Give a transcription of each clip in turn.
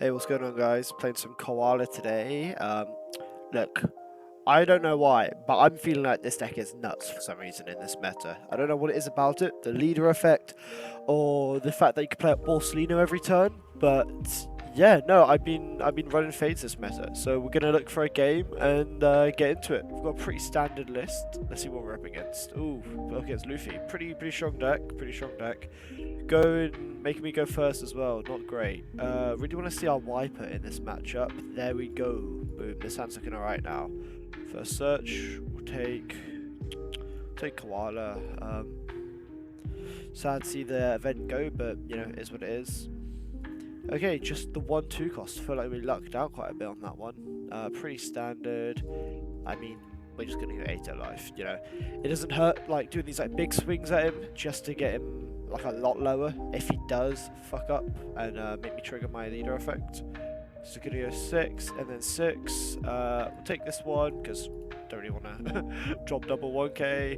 Hey, what's going on, guys? Playing some Koala today. Look, I don't know why, but I'm feeling like this deck is nuts for some reason in this meta. I don't know what it is about it, the leader effect, or the fact that you can play up Borsalino every turn. But yeah, no, I've been running fades this meta, so we're gonna look for a game and get into it. We've got a pretty standard list. Let's see what we're up against. Ooh, we're up against Luffy. Pretty strong deck. Pretty strong deck. Going, making me go first as well. Not great. Really want to see our wiper in this matchup. There we go. Boom. This hand's looking alright now. First search. We'll take Koala. Sad to see the event go, but you know, it is what it is. Okay, just the 1/2 cost. I feel like we lucked out quite a bit on that one. Pretty standard. I mean, we're just gonna go 8 at life. You know, it doesn't hurt like doing these like big swings at him just to get him like a lot lower if he does fuck up and make me trigger my leader effect. So gonna go 6 and then 6. We'll take this one because don't really want to drop double 1k.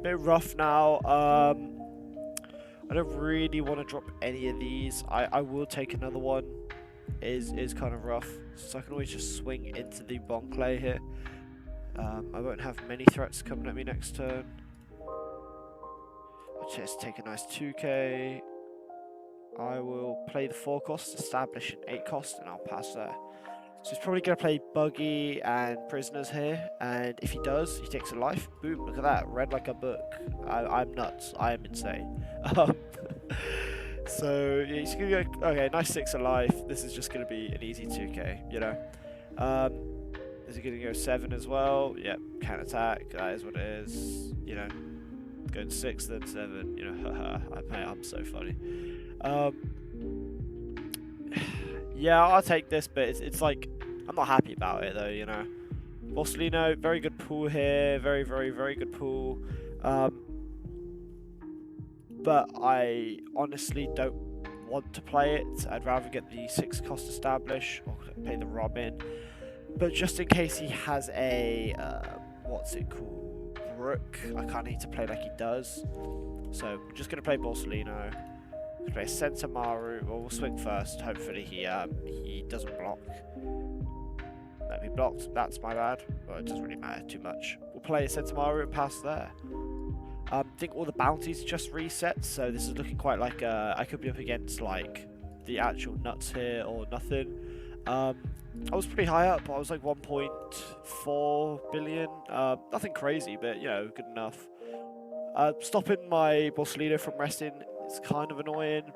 Bit rough now. I don't really want to drop any of these. I will take another one. Is kind of rough, so I can always just swing into the Bonclay here. I won't have many threats coming at me next turn. I'll just take a nice 2k. I will play the 4 cost, establish an 8 cost, and I'll pass there. So he's probably going to play Buggy and Prisoners here, and if he does, he takes a life. Boom, look at that, read like a book. I'm nuts, I am insane. So yeah, he's going to go, okay, nice 6 of life. This is just going to be an easy 2k, you know. Is he going to go 7 as well? Yep, can attack, that is what it is, you know. Going 6 then 7, you know, haha, I'm so funny. Yeah, I'll take this, but it's like, I'm not happy about it though, you know. Borsalino, very good pool here, very good pool. But I honestly don't want to play it. I'd rather get the 6 cost establish or pay the Robin. But just in case he has a, what's it called? Rook, I kind of need to play like he does. So I'm just going to play Borsalino. We'll play Sentomaru. Well, we'll swing first. Hopefully he doesn't block. Let me blocked. That's my bad. But it doesn't really matter too much. We'll play Sentomaru and pass there. I think all the bounties just reset, so this is looking quite like I could be up against like the actual nuts here or nothing. I was pretty high up. I was like 1.4 billion. Nothing crazy, but you know, good enough. Stopping my Borsalino from resting is kind of annoying.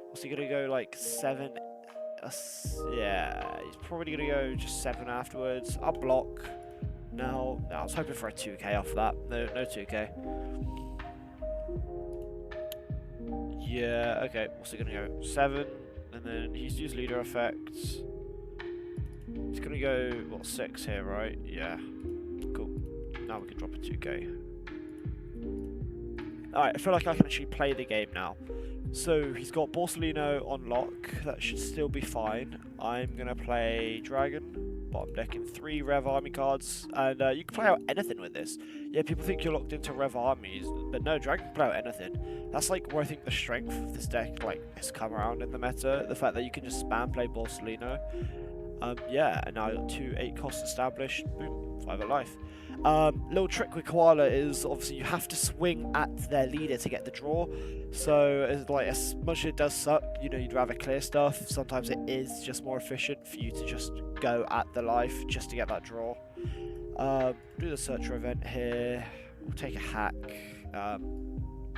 Was he gonna go like 7? Yeah, he's probably gonna go just 7 afterwards. I'll block. No, I was hoping for a 2k off that. No 2k. Yeah, okay. What's he gonna go? 7, and then he's used leader effects. He's gonna go, what, 6 here, right? Yeah. Cool. Now we can drop a 2k. Alright, I feel like I can actually play the game now. So he's got Borsalino on lock. That should still be fine. I'm gonna play Dragon. I'm decking 3 Rev Army cards, and you can play out anything with this. Yeah, people think you're locked into Rev Armies, but no, Dragon can play out anything. That's like where I think the strength of this deck like has come around in the meta. The fact that you can just spam play Borsalino. Yeah, and now I got 2 8 costs established. Boom, 5 of life. Little trick with Koala is obviously you have to swing at their leader to get the draw. So as much as it does suck, you know, you'd rather clear stuff. Sometimes it is just more efficient for you to just go at the life just to get that draw. Do the searcher event here. We'll take a hack.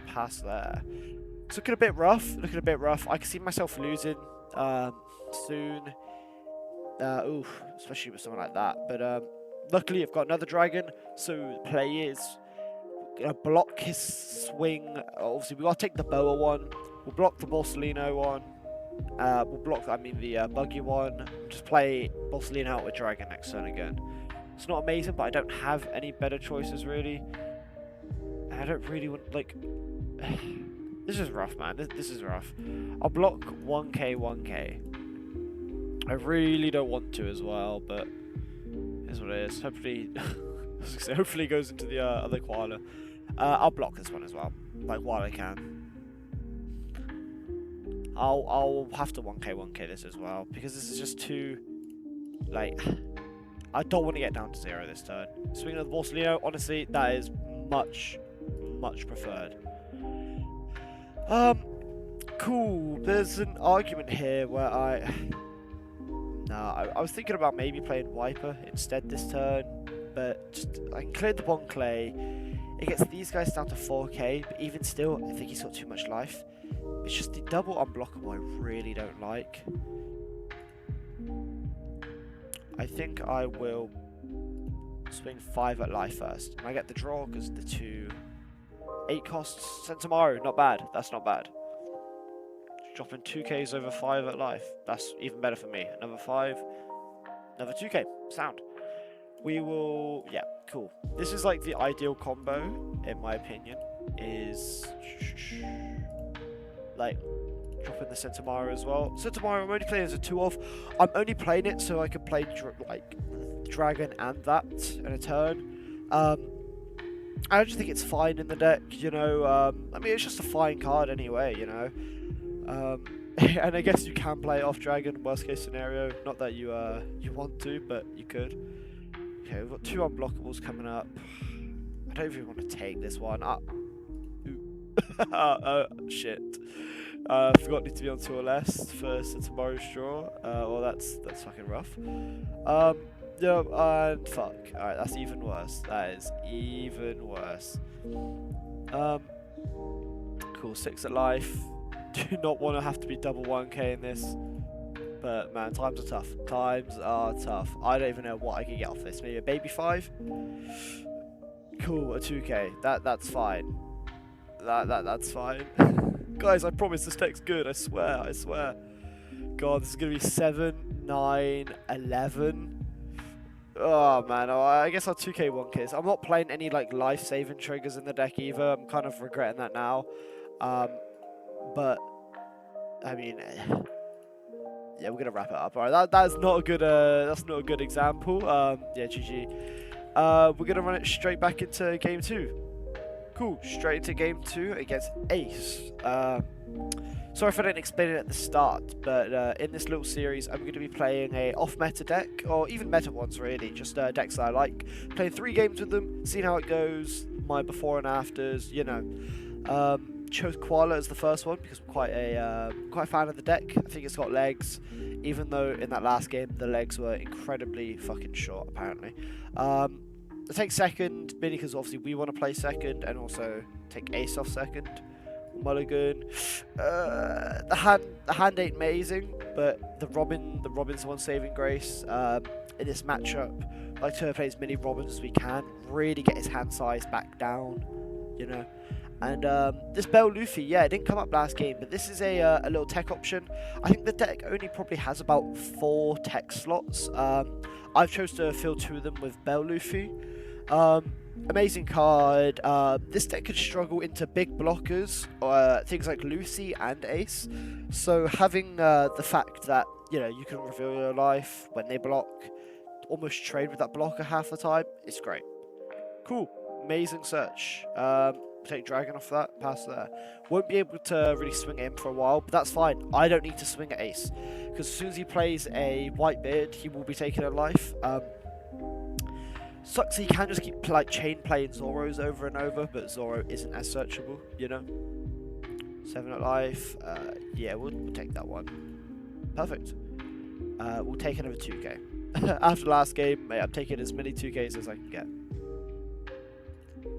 Pass there. It's looking a bit rough. I can see myself losing soon. Oof, especially with someone like that. But luckily, I've got another dragon, so the play is gonna block his swing. Obviously, we gotta take the boa one. We'll block the Borsalino one. We'll block, the buggy one. We'll just play Borsalino out with dragon next turn again. It's not amazing, but I don't have any better choices really. I don't really want like. This is rough, man. This is rough. I'll block 1k. I really don't want to as well, but here's what it is. Hopefully, hopefully it goes into the other Koala. I'll block this one as well, like while I can. I'll have to 1k this as well, because this is just too, like, I don't want to get down to 0 this turn. Swinging of the Borsellino, honestly, that is much preferred. Cool. There's an argument here where I was thinking about maybe playing Wiper instead this turn, but just I can clear the Bon Clay. It gets these guys down to 4k, but even still, I think he's got too much life. It's just the double unblockable I really don't like. I think I will swing 5 at life first. And I get the draw because the 2 8 costs. Centimaro, not bad. That's not bad. Dropping 2Ks over 5 at life. That's even better for me. Another 5, another 2K. Sound. We will, yeah, cool. This is like the ideal combo, in my opinion, is like dropping the Centimaro as well. Centimaro, I'm only playing as a 2-off. I'm only playing it so I can play like Dragon and that in a turn. I just think it's fine in the deck, you know. I mean, it's just a fine card anyway, you know. And I guess you can play it off Dragon, worst case scenario. Not that you want to, but you could. Okay, we've got 2 unblockables coming up. I don't even want to take this one. Shit. Forgot to be on 2 or less for tomorrow's draw. Well, that's fucking rough. Yeah, and fuck. Alright, that's even worse. That is even worse. Cool, 6 at life. Do not want to have to be double 1k in this. But man, times are tough. Times are tough. I don't even know what I can get off this. Maybe a baby 5? Cool, a 2k. That's fine. That's fine. Guys, I promise this deck's good. I swear. God, this is gonna be 7, 9, 11. Oh man, I guess I'll 2k 1ks. I'm not playing any like life-saving triggers in the deck either. I'm kind of regretting that now. But I mean, yeah, we're gonna wrap it up. All right, that's not a good example. Yeah, GG. We're gonna run it straight back into game 2. Cool, straight into game 2 against Ace. Sorry if I didn't explain it at the start, but in this little series, I'm going to be playing a off-meta deck, or even meta ones really, just decks that I like. Playing 3 games with them, seeing how it goes, my before and afters, you know. Chose Koala as the first one because I'm quite a fan of the deck. I think it's got legs, even though in that last game the legs were incredibly fucking short apparently. I take second, mainly because obviously we want to play second, and also take Ace off second. Mulligan. The hand ain't amazing, but the Robin's the one saving grace. In this matchup, I like to play as many Robins as we can, really get his hand size back down, you know. And this Bell Luffy, yeah, it didn't come up last game, but this is a little tech option. I think the deck only probably has about 4 tech slots. I've chose to fill 2 of them with Bell Luffy. Amazing card. This deck could struggle into big blockers, things like Lucy and Ace. So having the fact that, you know, you can reveal your life when they block, almost trade with that blocker half the time, it's great. Cool. Amazing search. Take Dragon off that, pass there. Won't be able to really swing at him for a while, but that's fine. I don't need to swing at Ace, because as soon as he plays a Whitebeard, he will be taking a life. Sucks he can just keep like chain playing Zoros over and over, but Zoro isn't as searchable, you know. 7 at life. Yeah, we'll take that one. Perfect. We'll take another 2k. After last game, mate, I'm taking as many 2ks as I can get.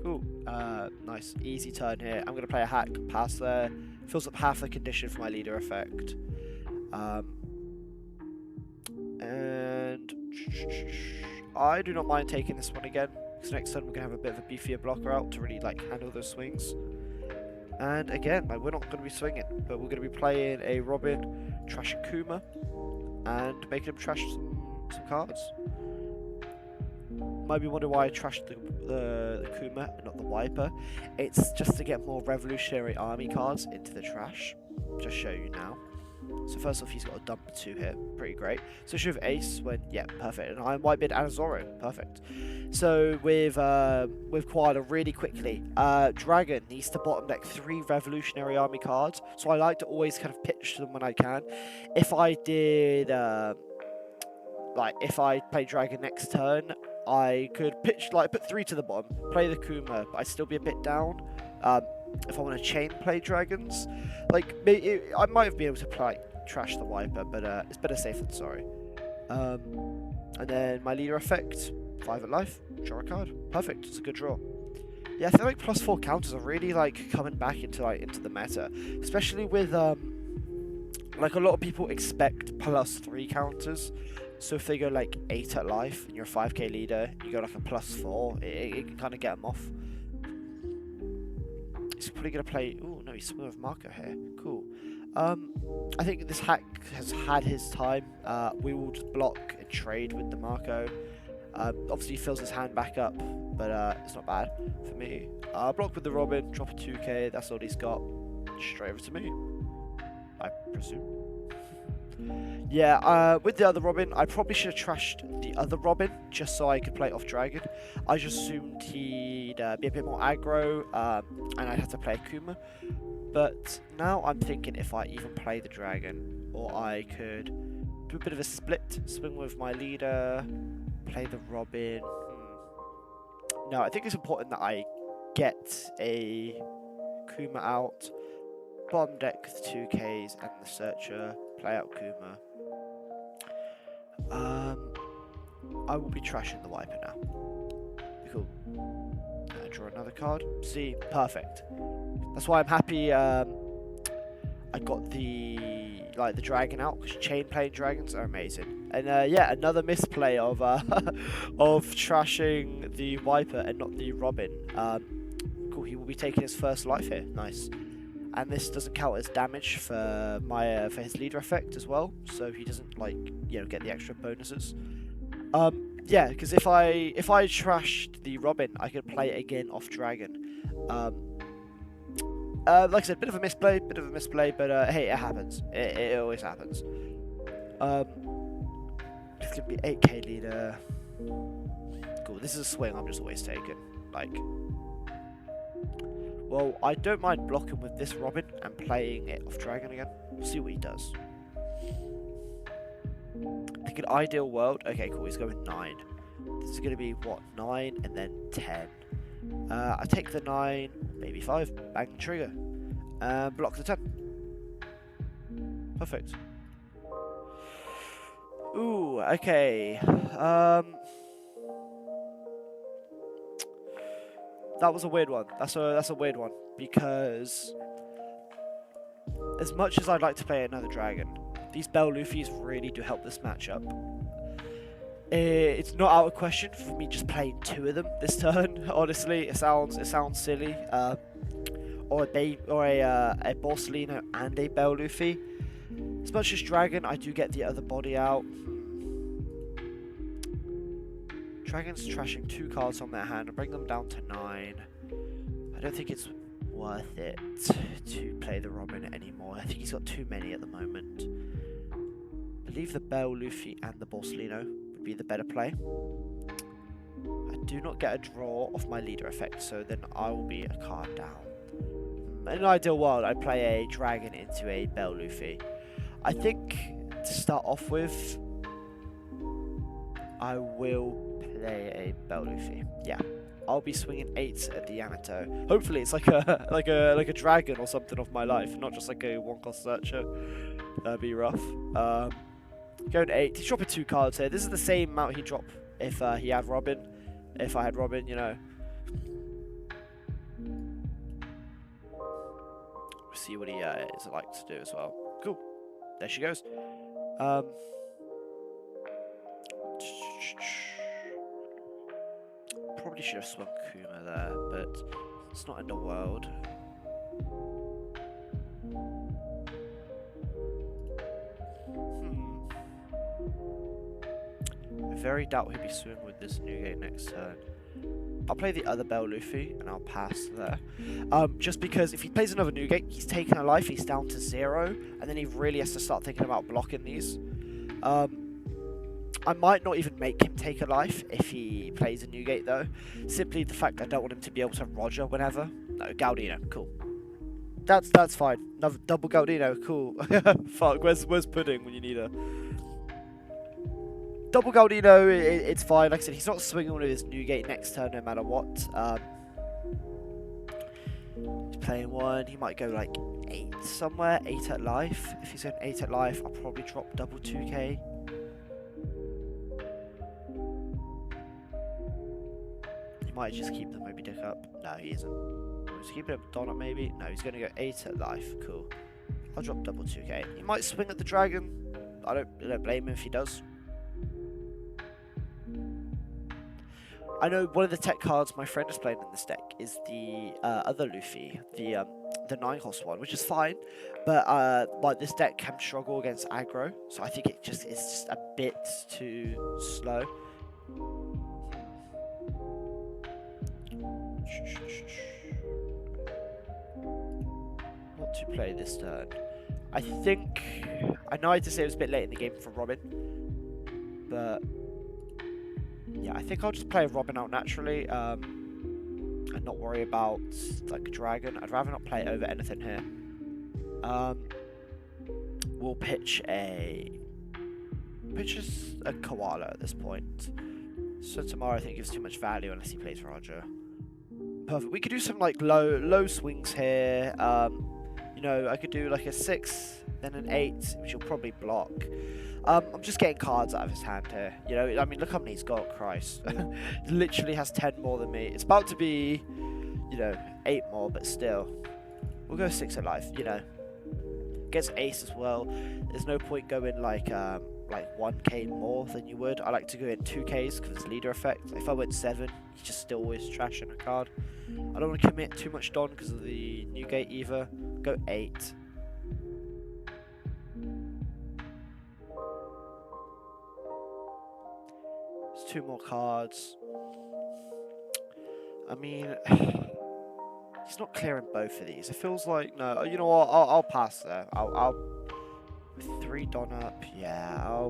Cool. Nice. Easy turn here. I'm going to play a hack. Pass there. Fills up half the condition for my leader effect. And I do not mind taking this one again, because next turn we're going to have a bit of a beefier blocker out to really like handle those swings. And again, like, we're not going to be swinging, but we're going to be playing a Robin, trash a Kuma, and making him trash some cards. Might be wondering why I trashed the Kuma and not the Wiper. It's just to get more Revolutionary Army cards into the trash. Just show you now. So first off, he's got a dump 2 here, pretty great. So should have ace when, yeah, perfect. And I'm Whitebeard and a Zoro, perfect. So with Koala, really quickly, Dragon needs to bottom deck 3 Revolutionary Army cards. So I like to always kind of pitch to them when I can. If I did, if I play Dragon next turn, I could pitch, put 3 to the bottom, play the Kuma, but I'd still be a bit down. If I want to chain play Dragons, I might have been able to trash the Wiper, but it's better safe than sorry. And then my leader effect, 5 at life, draw a card. Perfect, it's a good draw. Yeah, I feel like +4 counters are really coming back into the meta, especially with a lot of people expect +3 counters. So if they go 8 at life and you're a 5k leader, you go a +4, it can kind of get them off. He's probably going to play... Oh, no, he's swinging with Marco here. Cool. I think this hack has had his time. We will just block and trade with the Marco. Obviously, he fills his hand back up, but it's not bad for me. Block with the Robin, drop a 2k. That's all he's got. Straight over to me, I presume. Yeah, with the other Robin, I probably should have trashed the other Robin just so I could play off Dragon. I just assumed he'd be a bit more aggro, and I'd have to play a Kuma. But now I'm thinking if I even play the Dragon, or I could do a bit of a split, swing with my leader, play the Robin. No, I think it's important that I get a Kuma out, bottom deck with 2Ks and the Searcher, play out Kuma. I will be trashing the Wiper now. Cool. Draw another card. See, perfect. That's why I'm happy. I got the dragon out because chain playing dragons are amazing. And yeah, another misplay of of trashing the Wiper and not the Robin. Cool. He will be taking his first life here. Nice. And this doesn't count as damage for my for his leader effect as well, so he doesn't get the extra bonuses. Yeah, because if I trashed the Robin, I could play it again off Dragon. Like I said, bit of a misplay, but hey, it happens. It always happens. It's gonna be 8k leader. Cool. This is a swing I'm just always taking. Well, I don't mind blocking with this Robin and playing it off Dragon again. We'll see what he does. I think an ideal world... Okay, cool, he's going 9. This is going to be, what, 9 and then 10. I take the 9, maybe 5, bang trigger. Block the 10. Perfect. Ooh, okay. That was a weird one. That's a weird one because as much as I'd like to play another dragon, these Bell Luffys really do help this matchup. It's not out of question for me just playing 2 of them this turn. Honestly, it sounds silly. Or a Borsalino and a Bell Luffy. As much as dragon, I do get the other body out. Dragon's trashing 2 cards on their hand and bring them down to 9. I don't think it's worth it to play the Robin anymore. I think he's got too many at the moment. I believe the Bell Luffy and the Borsalino would be the better play. I do not get a draw off my leader effect, so then I will be a card down. In an ideal world, I'd play a dragon into a Bell Luffy. I think to start off with, I will play a Bell Luffy. Yeah, I'll be swinging 8 at the Yamato. Hopefully, it's like a dragon or something of my life, not just like a 1-cost searcher. That'd be rough. Going 8. He's dropping 2 cards here. This is the same amount he'd drop if he had Robin. If I had Robin, you know. We'll see what he is like to do as well. Cool. There she goes. Probably should have swung Kuma there, but it's not in the world. I very doubt he'll be swimming with this new game next turn. I'll play the other Bell Luffy and I'll pass there. Just because if he plays another Newgate, he's taken a life, he's down to 0, and then he really has to start thinking about blocking these. I might not even make him take a life if he plays a Newgate though. Simply the fact I don't want him to be able to Roger whenever. No, Galdino, cool. That's fine. Another double Galdino, cool. Fuck, where's Pudding when you need her? Double Galdino, it's fine. Like I said, he's not swinging with his Newgate next turn no matter what. He's playing 1. He might go like 8 somewhere. 8 at life. If he's going 8 at life, I'll probably drop double 2k. He might just keep the Moby Dick up. No, he isn't. He's keeping it Don up maybe. No, he's going to go 8 at life. Cool. I'll drop double 2k. He might swing at the dragon. I don't blame him if he does. I know one of the tech cards my friend is playing in this deck is the other Luffy, the 9-cost one, which is fine, but this deck can struggle against aggro, so I think it's just a bit too slow. What to play this turn? I know I had to say it was a bit late in the game for Robin, but yeah, I think I'll just play Robin out naturally, and not worry about like Dragon. I'd rather not play over anything here. We'll pitch a Koala at this point. So tomorrow I think gives too much value unless he plays Roger. Perfect. We could do some like low swings here. You know, I could do like a 6, then an 8, which will probably block. I'm just getting cards out of his hand here. You know, I mean, look how many he's got. Christ. He literally has 10 more than me. It's about to be, you know, 8 more, but still. We'll go 6 at life, you know. Gets ace as well. There's no point going like 1k more than you would. I like to go in 2ks because it's leader effect. If I went 7, he's just still always trashing a card. I don't want to commit too much Don because of the Newgate either. Go 8. There's 2 more cards. I mean, he's not clearing both of these. It feels like, no, you know what, I'll pass there. I'll 3 Don up, yeah, I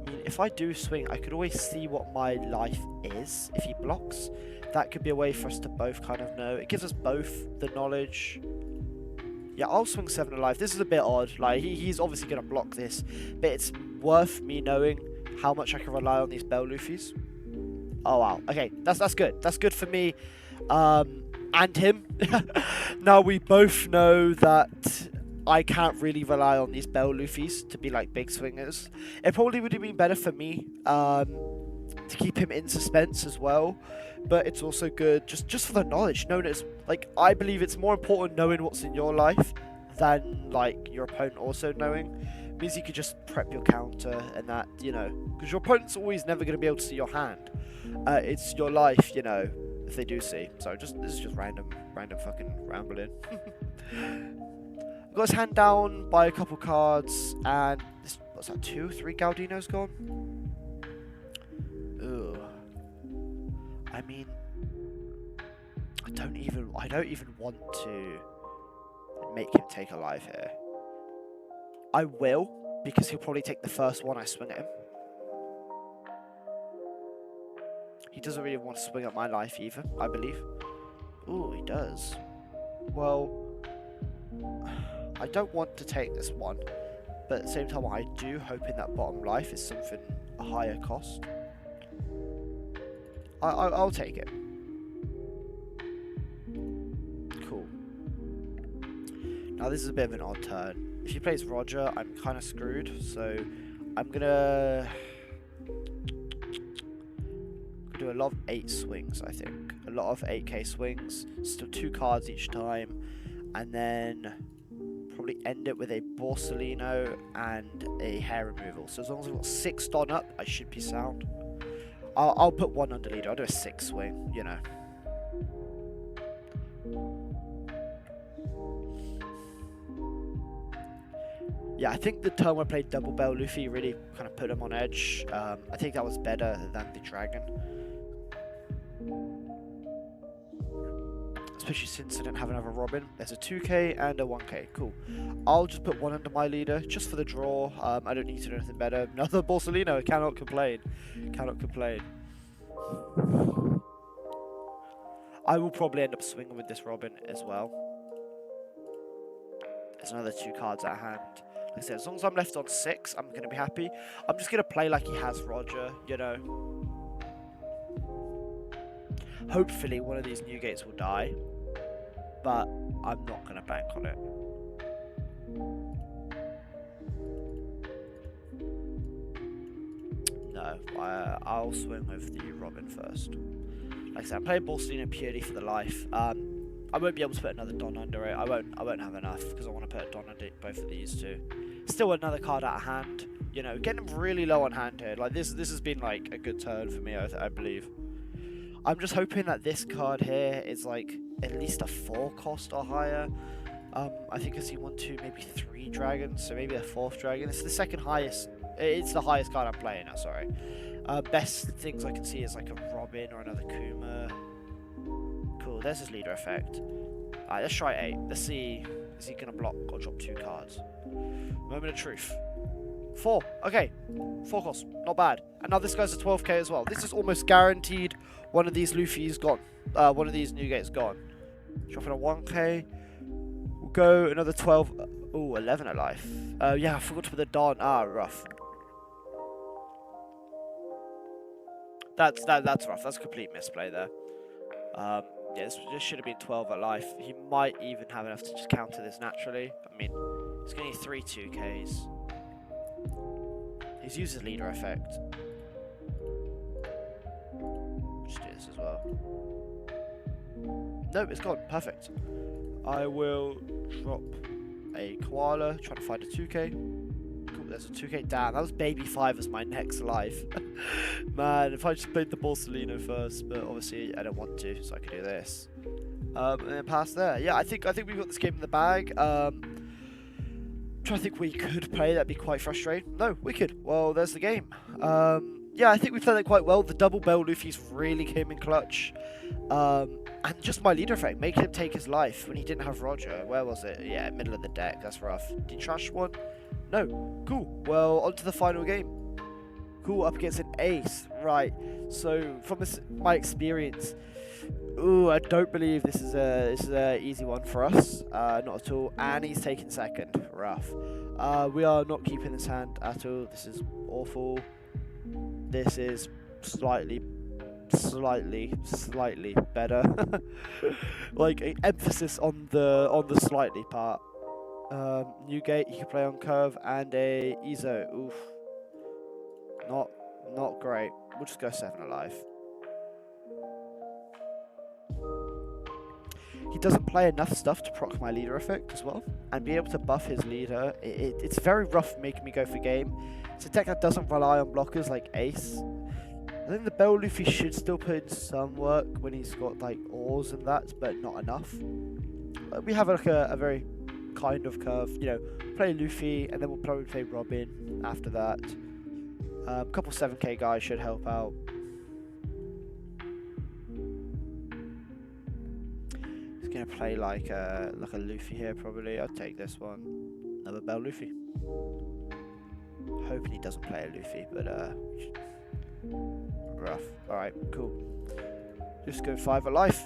mean, if I do swing, I could always see what my life is if he blocks. That could be a way for us to both kind of know. It gives us both the knowledge. Yeah, I'll swing 7 alive. This is a bit odd. Like, he's obviously going to block this, but it's worth me knowing how much I can rely on these Bell Luffys. Oh, wow. Okay, that's good. That's good for me and him. Now we both know that I can't really rely on these Bell Luffys to be like big swingers. It probably would have been better for me to keep him in suspense as well, but it's also good just for the knowledge. Knowing it's like, I believe it's more important knowing what's in your life than like your opponent also knowing. It means you could just prep your counter and that, you know, because your opponent's always never going to be able to see your hand. It's your life, you know, if they do see. So this is just random fucking rambling. Got his hand down by a couple cards, and this, what's that, 2, 3 Galdinos gone? Ugh. I mean, I don't even want to make him take a life here. I will, because he'll probably take the first one I swing at him. He doesn't really want to swing at my life either, I believe. Ooh, he does. Well, I don't want to take this one, but at the same time I do, hoping that bottom life is something a higher cost. I'll take it. Cool. Now this is a bit of an odd turn. If he plays Roger, I'm kind of screwed, so I'm gonna do a lot of 8 swings, I think. A lot of 8k swings, still 2 cards each time, and then probably end it with a Borsalino and a hair removal. So as long as I've got 6 Don up, I should be sound. I'll put 1 under leader. I'll do a 6 swing, you know. Yeah, I think the turn where I played double Bell Luffy really kind of put him on edge. I think that was better than the dragon. especially since I didn't have another Robin. There's a 2k and a 1k. Cool. I'll just put one under my leader just for the draw. I don't need to do anything better. Another Borsalino. Cannot complain. Cannot complain. I will probably end up swinging with this Robin as well. There's another 2 cards at hand. Like I said, as long as I'm left on 6, I'm going to be happy. I'm just going to play like he has Roger, you know. Hopefully one of these new gates will die, but I'm not going to bank on it. No, I'll swing with the Robin first. Like I said, I'm playing Borsalino purely for the life. I won't be able to put another Don under it. I won't have enough because I want to put a Don under both of these two. Still another card out of hand. You know, getting really low on hand here. Like this has been like a good turn for me, I believe. I'm just hoping that this card here is like at least a 4 cost or higher. I think I see 1, 2, maybe 3 dragons, so maybe a 4th dragon. It's the second highest. It's the highest card I'm playing now. Sorry. Best things I can see is like a Robin or another Kuma. Cool. There's his leader effect. Alright, let's try 8. Let's see. Is he gonna block or drop 2 cards? Moment of truth. 4. Okay. 4 cost. Not bad. And now this guy's a 12k as well. This is almost guaranteed. One of these Luffy's gone. One of these new gates gone. Dropping a 1k. We'll go another 12. Ooh, 11 alive. Yeah, I forgot to put the Don. Ah, rough. That's rough. That's a complete misplay there. Yeah, this should have been 12 at life. He might even have enough to just counter this naturally. I mean, he's going to need 3 2Ks. He's used his leader effect. Just do this as well. No, it's gone. Perfect. I will drop a Koala, try to find a 2k. Cool, there's a 2k down. That was baby 5 as my next life. Man, if I just played the Borsalino first, but obviously I don't want to, so I could do this. And then pass there. Yeah, I think we've got this game in the bag. Trying to think we could play, that'd be quite frustrating. No, we could. Well, there's the game. Yeah, I think we played it quite well. The double bell Luffy's really came in clutch. And just my leader effect, making him take his life when he didn't have Roger. Where was it? Yeah, middle of the deck. That's rough. Did he trash one? No. Cool. Well, on to the final game. Cool, up against an ace. Right. So, from my experience, ooh, I don't believe this is a easy one for us. Not at all. And he's taking second. Rough. We are not keeping this hand at all. This is awful. This is slightly better. Like emphasis on the slightly part. Newgate you can play on curve and a Izo. Oof. Not great. We'll just go 7 alive. He doesn't play enough stuff to proc my leader effect as well, and be able to buff his leader. It's very rough making me go for game. It's a deck that doesn't rely on blockers like Ace. I think the Bell Luffy should still put in some work when he's got like ores and that, but not enough. We have like a very kind of curve, you know, play Luffy and then we'll probably play Robin after that. A couple 7k guys should help out. He's gonna play like a Luffy here probably. I'll take this one. Another Bell Luffy. Hoping he doesn't play a Luffy, but rough. Alright, cool. Just go 5 at life.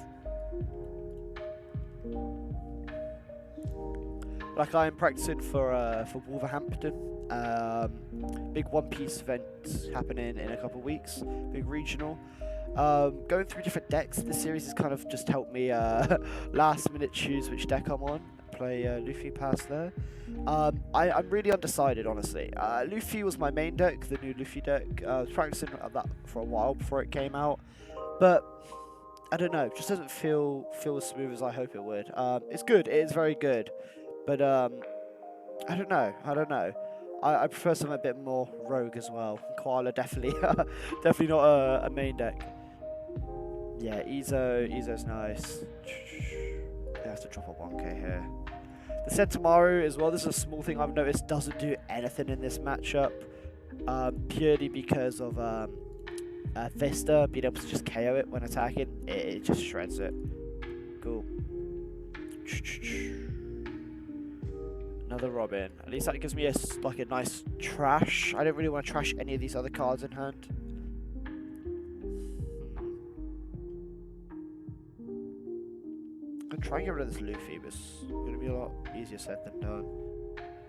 Like I am practicing for Wolverhampton. Big One Piece event happening in a couple of weeks. Big regional. Going through different decks. This series has kind of just helped me last minute choose which deck I'm on. Play Luffy past there. I'm really undecided, honestly. Luffy was my main deck, the new Luffy deck. I was practicing that for a while before it came out, but I don't know. It just doesn't feel as smooth as I hope it would. It's good. It is very good, but I don't know. I prefer something a bit more rogue as well. Koala definitely not a main deck. Yeah, Izo's nice. I have to drop a 1k here. The Sentomaru as well, this is a small thing I've noticed, doesn't do anything in this matchup. Purely because of Vista being able to just KO it when attacking. It just shreds it. Cool. Another Robin. At least that gives me like a nice trash. I don't really want to trash any of these other cards in hand. I'm trying to get rid of this Luffy, but it's going to be a lot easier said than done.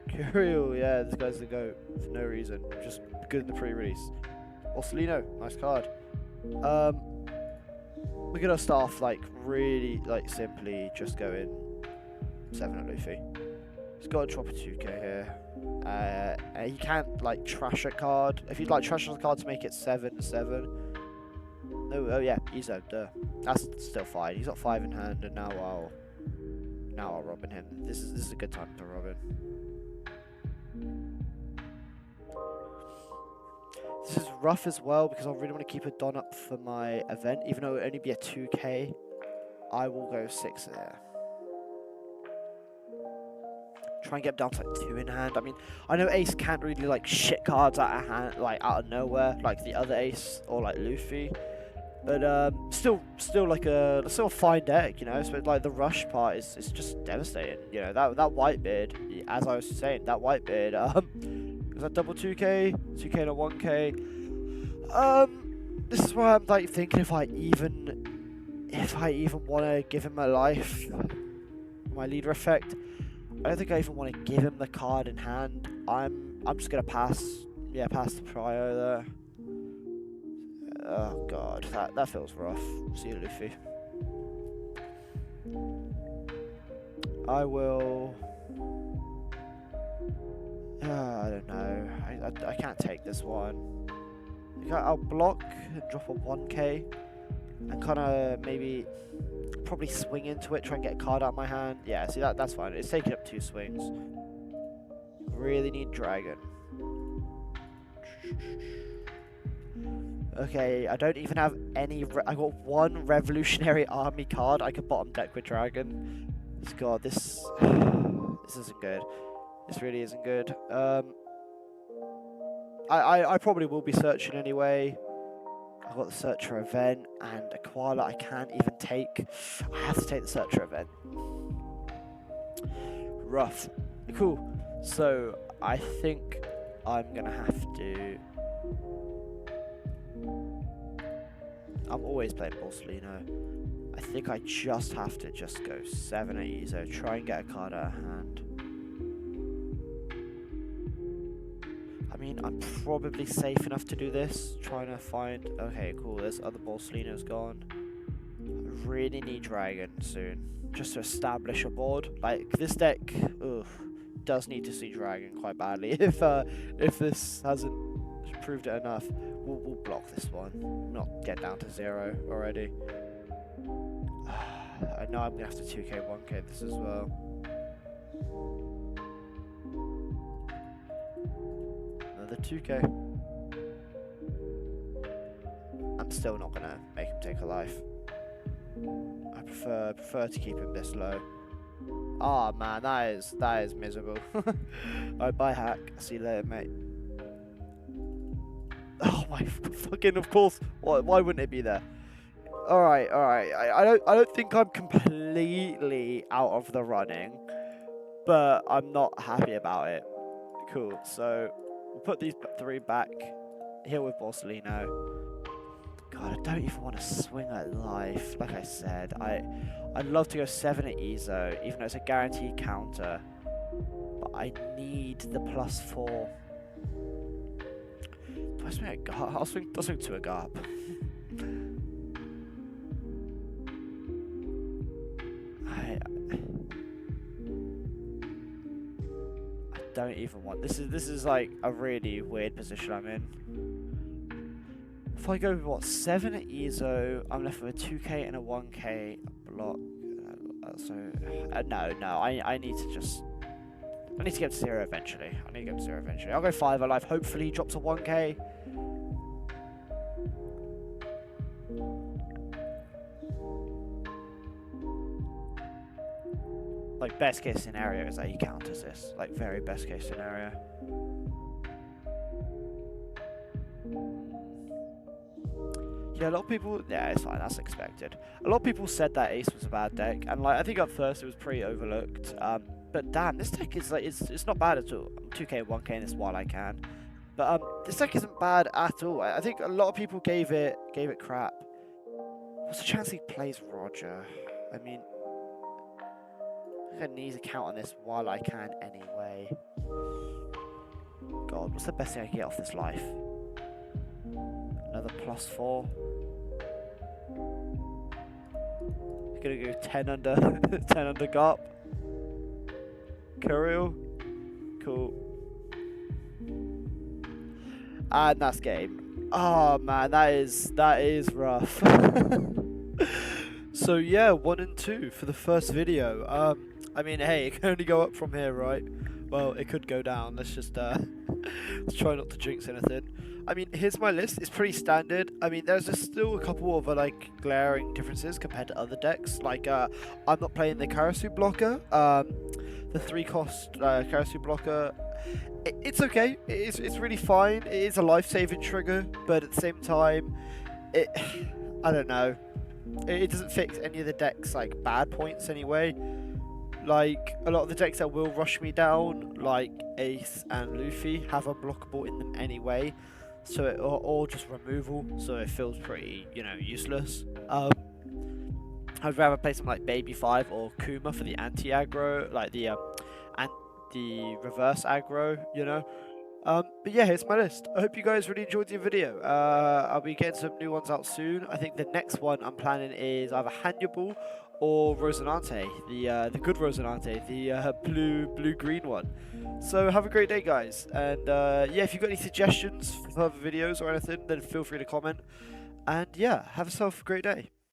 Curiel, yeah, this guy's the GOAT for no reason. Just good in the pre-release. Orsolino, nice card. We're gonna start off like really like simply just going 7 at Luffy. He's got to drop a 2k here. He can't like trash a card. If you'd like trash a card to make it 7/7. No, oh yeah, he's out there. That's still fine. He's got 5 in hand, and now I'll Robin him. This is a good time to Robin. This is rough as well because I really want to keep a Don up for my event, even though it would only be a 2k. I will go 6 there. Try and get down to like 2 in hand. I mean, I know Ace can't really like shit cards out of hand, like out of nowhere, like the other Ace or like Luffy. But still like a fine deck, you know. So like the rush part is just devastating, you know. That Whitebeard, as I was saying, that Whitebeard, was that double 2k, 2k and a 1k. This is why I'm like thinking if I even want to give him a life, my leader effect. I don't think I even want to give him the card in hand. I'm just gonna pass. Yeah, pass the prio there. Oh god, that feels rough. See you, Luffy. I will. I don't know. I can't take this one. I'll block and drop a 1k and kind of maybe probably swing into it, try and get a card out of my hand. Yeah, see that's fine. It's taking up 2 swings. Really need Dragon. Okay, I don't even have any. I got 1 Revolutionary Army card. I could bottom deck with Dragon. God, this isn't good. This really isn't good. I probably will be searching anyway. I've got the Searcher event and a Koala I can't even take. I have to take the Searcher event. Rough. Cool. So I think I'm gonna have to. I'm always playing Orsolino. I think I just have to just go 7 at Ezo, try and get a card out of hand. I mean, I'm probably safe enough to do this. Trying to find. Okay, cool. This other Orsolino's gone. I really need Dragon soon, just to establish a board. Like this deck, does need to see Dragon quite badly. If this hasn't proved it enough, we'll block this one. Not get down to 0 already. I know I'm gonna have to 2k 1k this as well. Another 2k. I'm still not gonna make him take a life. I prefer to keep him this low. Ah man, that is miserable. Alright, bye hack. See you later, mate. Oh my fucking, of course. Why wouldn't it be there? Alright. I don't think I'm completely out of the running, but I'm not happy about it. Cool. So we'll put these 3 back here with Orsolino. God, I don't even want to swing at life. Like I said, I'd love to go 7 at Ezo, even though it's a guaranteed counter. But I need the +4. Do I swing a Garp? I'll swing 2 a Garp. I don't even want. This is like a really weird position I'm in. If I go with what 7 at Ezo, I'm left with a 2k and a 1k block. So no, I need to just. I need to get to 0 eventually. I'll go 5 alive. Hopefully he drops a 1k. Like best case scenario is that he counters this. Like very best case scenario. Yeah, a lot of people. Yeah, it's fine. That's expected. A lot of people said that Ace was a bad deck, and like I think at first it was pretty overlooked. But damn, this deck is like it's not bad at all. I'm 2k, 1k in this while I can. But this deck isn't bad at all. I think a lot of people gave it crap. What's the chance he plays Roger? I mean, I'm gonna need to count on this while I can anyway. God, what's the best thing I can get off this life? Another +4. Gonna go 10 under 10 under Garp. Courier. Cool. And that's game. Oh man, that is rough. So yeah, 1 and 2 for the first video. I mean, hey, it can only go up from here, right? Well, it could go down. Let's just let's try not to jinx anything. I mean, here's my list. It's pretty standard. I mean, there's just still a couple of like glaring differences compared to other decks. Like, I'm not playing the Karasu blocker. The 3-cost Karasu blocker. It's okay. It's really fine. It is a life-saving trigger, but at the same time, I don't know. It doesn't fix any of the decks like bad points anyway. Like, a lot of the decks that will rush me down, like Ace and Luffy, have unblockable in them anyway. So it, or just removal, so it feels pretty, you know, useless. I'd rather play something like Baby 5 or Kuma for the anti-aggro, like the reverse aggro, you know. But yeah, here's my list. I hope you guys really enjoyed the video. I'll be getting some new ones out soon. I think the next one I'm planning is either Hannibal or Rosinante, the good Rosinante, the blue-green one. So have a great day, guys. And yeah, if you've got any suggestions for further videos or anything, then feel free to comment. And yeah, have yourself a great day.